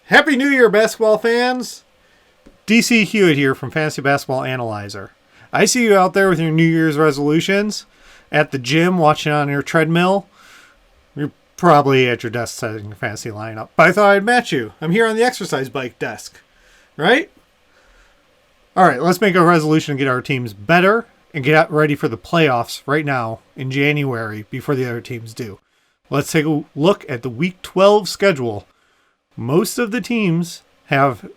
Happy New Year, basketball fans! DC Hewitt here from Fantasy Basketball Analyzer. I see you out there with your New Year's resolutions, at the gym watching on your treadmill. You're probably at your desk setting your fantasy lineup, but I thought I'd match you. I'm here on the exercise bike desk, right? Alright, let's make a resolution to get our teams better and get ready for the playoffs right now in January before the other teams do. Let's take a look at the Week 12 schedule. Most of the teams have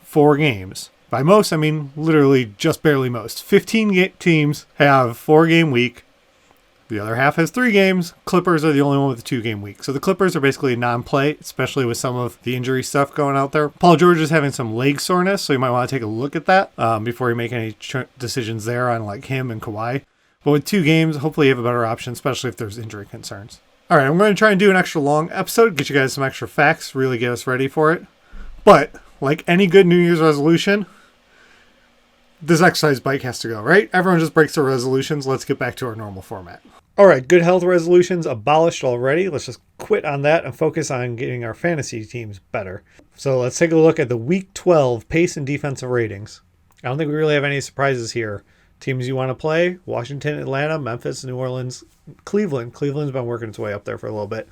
4 games. By most, I mean literally just barely most. 15 teams have 4-game week. The other half has 3 games. Clippers are the only one with a 2-game week. So the Clippers are basically a non-play, especially with some of the injury stuff going out there. Paul George is having some leg soreness, so you might want to take a look at that before you make any decisions there on like him and Kawhi. But with 2 games, hopefully you have a better option, especially if there's injury concerns. All right, I'm going to try and do an extra long episode, get you guys some extra facts, really get us ready for it. But, like any good New Year's resolution, this exercise bike has to go, right? Everyone just breaks their resolutions. Let's get back to our normal format. All right, good health resolutions abolished already. Let's just quit on that and focus on getting our fantasy teams better. So let's take a look at the Week 12 pace and defensive ratings. I don't think we really have any surprises here. Teams you want to play: Washington, Atlanta, Memphis, New Orleans, Cleveland. Cleveland's been working its way up there for a little bit.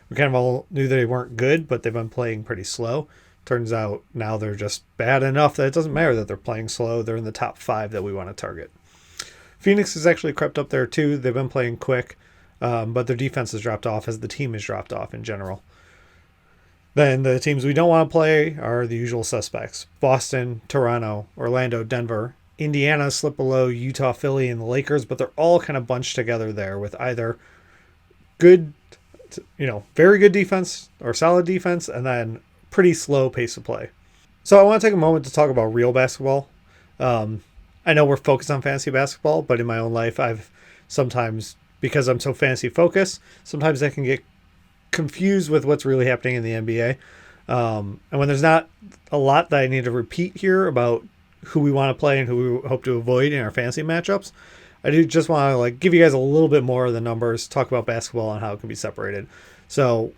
We kind of all knew they weren't good, but they've been playing pretty slow. Turns out now they're just bad enough that it doesn't matter that they're playing slow. They're in the top 5 that we want to target. Phoenix has actually crept up there too. They've been playing quick, but their defense has dropped off as the team has dropped off in general. Then the teams we don't want to play are the usual suspects: Boston, Toronto, Orlando, Denver. Indiana slipped below Utah, Philly, and the Lakers, but they're all kind of bunched together there with either good, very good defense or solid defense, and then pretty slow pace of play. So I want to take a moment to talk about real basketball. I know we're focused on fantasy basketball, but in my own life, I've sometimes, because I'm so fantasy focused, sometimes I can get confused with what's really happening in the NBA. And when there's not a lot that I need to repeat here about who we want to play and who we hope to avoid in our fantasy matchups, I do just want to give you guys a little bit more of the numbers, talk about basketball and how it can be separated. So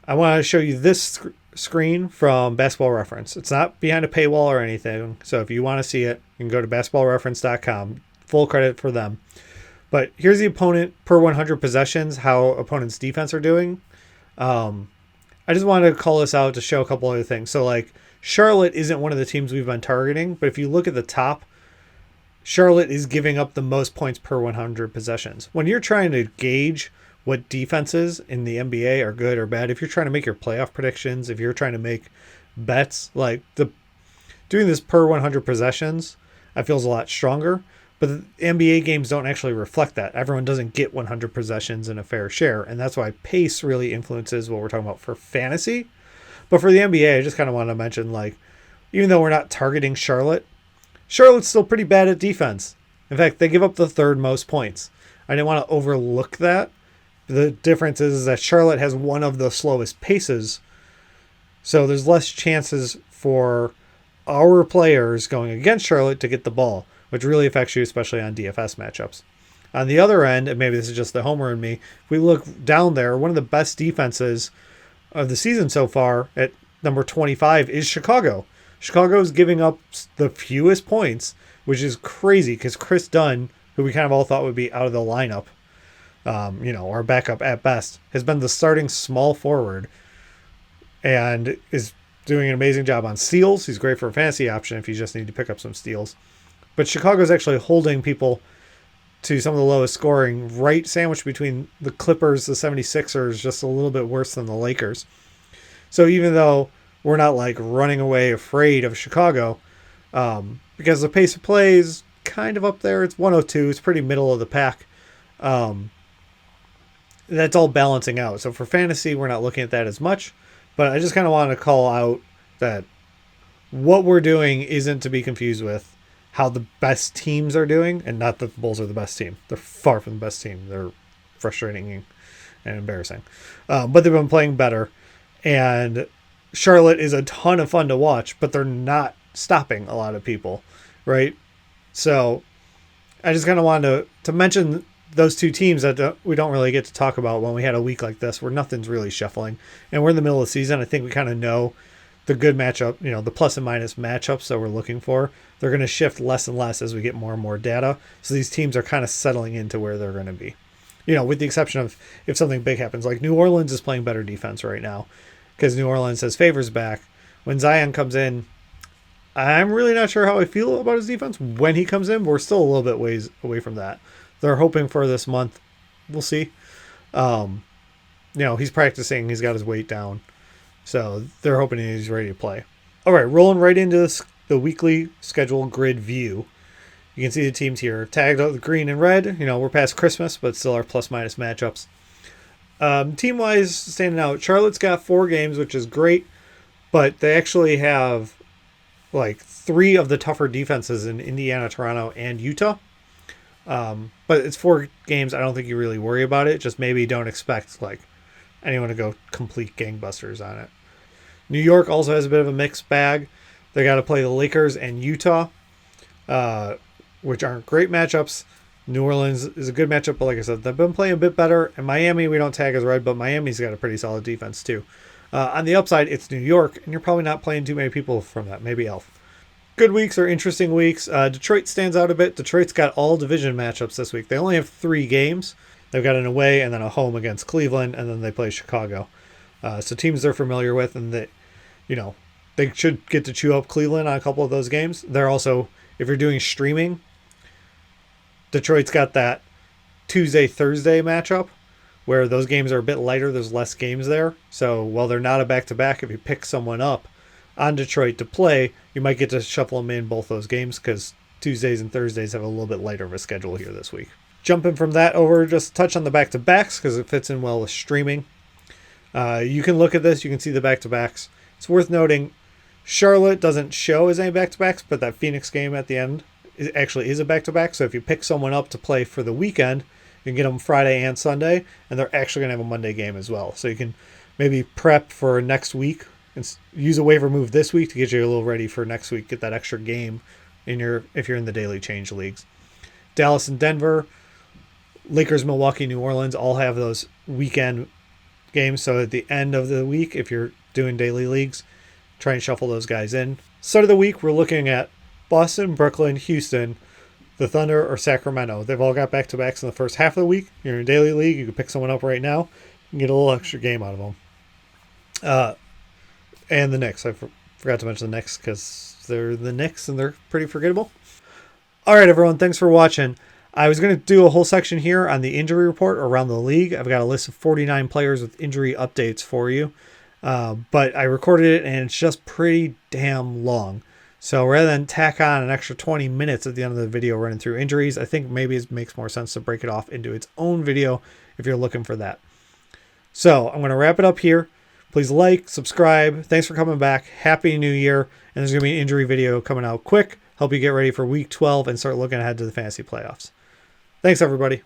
I want to show you this screen from Basketball Reference. It's not behind a paywall or anything, so if you want to see it, you can go to basketballreference.com. Full credit for them. But here's the opponent per 100 possessions, how opponents' defense are doing. I just wanted to call this out to show a couple other things. So Charlotte isn't one of the teams we've been targeting, but if you look at the top, Charlotte is giving up the most points per 100 possessions. When you're trying to gauge what defenses in the NBA are good or bad, if you're trying to make your playoff predictions, if you're trying to make bets, doing this per 100 possessions, I feel is a lot stronger. But the NBA games don't actually reflect that. Everyone doesn't get 100 possessions in a fair share, and that's why pace really influences what we're talking about for fantasy. But for the NBA, I just kind of want to mention, even though we're not targeting Charlotte's still pretty bad at defense. In fact, they give up the 3rd most points. I didn't want to overlook that. The difference is that Charlotte has one of the slowest paces, so there's less chances for our players going against Charlotte to get the ball, which really affects you, especially on DFS matchups. On the other end, and maybe this is just the homer in me, if we look down there, one of the best defenses of the season so far at number 25 is Chicago. Chicago's giving up the fewest points, which is crazy because Chris Dunn, who we kind of all thought would be out of the lineup, our backup at best, has been the starting small forward and is doing an amazing job on steals. He's great for a fantasy option if you just need to pick up some steals. But Chicago's actually holding people to some of the lowest scoring, right sandwiched between the Clippers, the 76ers, just a little bit worse than the Lakers. So even though we're not running away afraid of Chicago, because the pace of play is kind of up there, it's 102, it's pretty middle of the pack. That's all balancing out. So for fantasy, we're not looking at that as much, but I just kind of wanted to call out that what we're doing isn't to be confused with how the best teams are doing, and not that the Bulls are the best team. They're far from the best team. They're frustrating and embarrassing. But they've been playing better, and Charlotte is a ton of fun to watch, but they're not stopping a lot of people, right? So I just kind of wanted to mention those two teams that we don't really get to talk about when we had a week like this where nothing's really shuffling. And we're in the middle of the season. I think we kind of know the good matchup, the plus and minus matchups that we're looking for. They're going to shift less and less as we get more and more data. So these teams are kind of settling into where they're going to be. With the exception of if something big happens, like New Orleans is playing better defense right now because New Orleans has Favors back. When Zion comes in, I'm really not sure how I feel about his defense when he comes in. But we're still a little bit ways away from that. They're hoping for this month. We'll see. He's practicing. He's got his weight down. So they're hoping he's ready to play. All right, rolling right into the weekly schedule grid view. You can see the teams here tagged out with green and red. We're past Christmas, but still our plus-minus matchups. Team-wise, standing out, Charlotte's got 4 games, which is great, but they actually have like 3 of the tougher defenses in Indiana, Toronto, and Utah. But it's 4 games. I don't think you really worry about it. Just maybe don't expect like anyone to go complete gangbusters on it. New York also has a bit of a mixed bag. They got to play the Lakers and Utah, which aren't great matchups. New Orleans is a good matchup, but like I said, they've been playing a bit better. And Miami, we don't tag as red, but Miami's got a pretty solid defense too. On the upside, it's New York, and you're probably not playing too many people from that. Maybe Elf. Good weeks or interesting weeks. Detroit stands out a bit. Detroit's got all division matchups this week. They only have 3 games. They've got an away and then a home against Cleveland, and then they play Chicago. So teams they're familiar with, and that, they should get to chew up Cleveland on a couple of those games. They're also, if you're doing streaming, Detroit's got that Tuesday-Thursday matchup where those games are a bit lighter. There's less games there. So while they're not a back-to-back, if you pick someone up on Detroit to play, you might get to shuffle them in both those games because Tuesdays and Thursdays have a little bit lighter of a schedule here this week. Jumping from that over, just touch on the back-to-backs because it fits in well with streaming. You can look at this. You can see the back-to-backs. It's worth noting Charlotte doesn't show as any back-to-backs, but that Phoenix game at the end actually is a back-to-back. So if you pick someone up to play for the weekend, you can get them Friday and Sunday, and they're actually going to have a Monday game as well. So you can maybe prep for next week and use a waiver move this week to get you a little ready for next week. Get that extra game if you're in the daily change leagues. Dallas and Denver, Lakers, Milwaukee, New Orleans all have those weekend games. So at the end of the week, if you're doing daily leagues, try and shuffle those guys in. Start of the week, we're looking at Boston, Brooklyn, Houston, the Thunder, or Sacramento. They've all got back-to-backs in the first half of the week. You're in a daily league. You can pick someone up right now and get a little extra game out of them. And the Knicks. I forgot to mention the Knicks because they're the Knicks and they're pretty forgettable. All right, everyone. Thanks for watching. I was going to do a whole section here on the injury report around the league. I've got a list of 49 players with injury updates for you. But I recorded it and it's just pretty damn long. So rather than tack on an extra 20 minutes at the end of the video running through injuries, I think maybe it makes more sense to break it off into its own video if you're looking for that. So I'm going to wrap it up here. Please like, subscribe. Thanks for coming back. Happy New Year. And there's going to be an injury video coming out quick. Help you get ready for week 12 and start looking ahead to the fantasy playoffs. Thanks, everybody.